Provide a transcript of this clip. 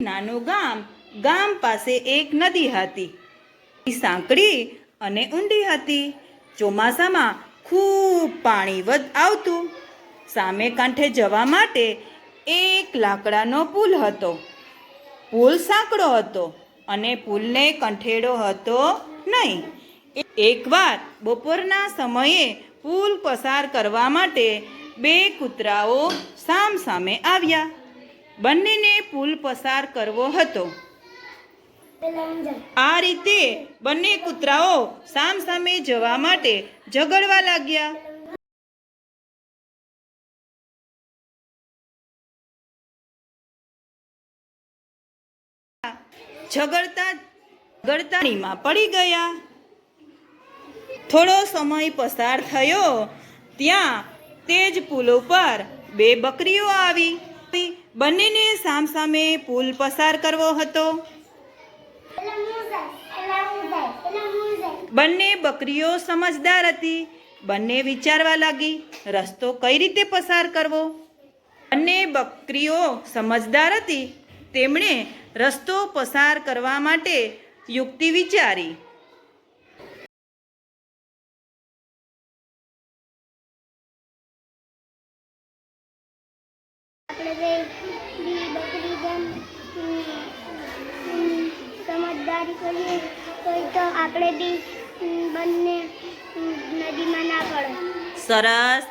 નાનું ગામ પાસે એક નદી હતી. સાંકડી અને ઊંડી હતી. ચોમાસામાં ખૂબ પાણી આવતું. સામે કાંઠે જવા માટે એક લાકડાનો પુલ હતો. પુલ સાંકડો હતો અને પુલને કંઠેડો હતો નહીં. એકવાર બપોરના સમયે પુલ પસાર કરવા માટે બે કૂતરાઓ સામસામે આવ્યા. બંનેને પુલ પસાર કરવો હતો. આ રીતે બંને કૂતરાઓ સામસામે જવા માટે ઝઘડવા લાગ્યા. ઝઘડતા પાણીમાં પડી ગયા. થોડો સમય પસાર થયો ત્યાં તે જ પુલ ઉપર બે બકરીઓ આવી. બંનેને સામસામે પુલ પસાર કરવો હતો. બંને બકરીઓ સમજદાર હતી. બંને વિચારવા લાગી રસ્તો કઈ રીતે પસાર કરવો. બંને બકરીઓ સમજદાર હતી. તેમણે રસ્તો પસાર કરવા માટે યુક્તિ વિચારી. સમજદારી કરીએ તો આપણે બી બંને નદીમાં ના પડે. સરસ.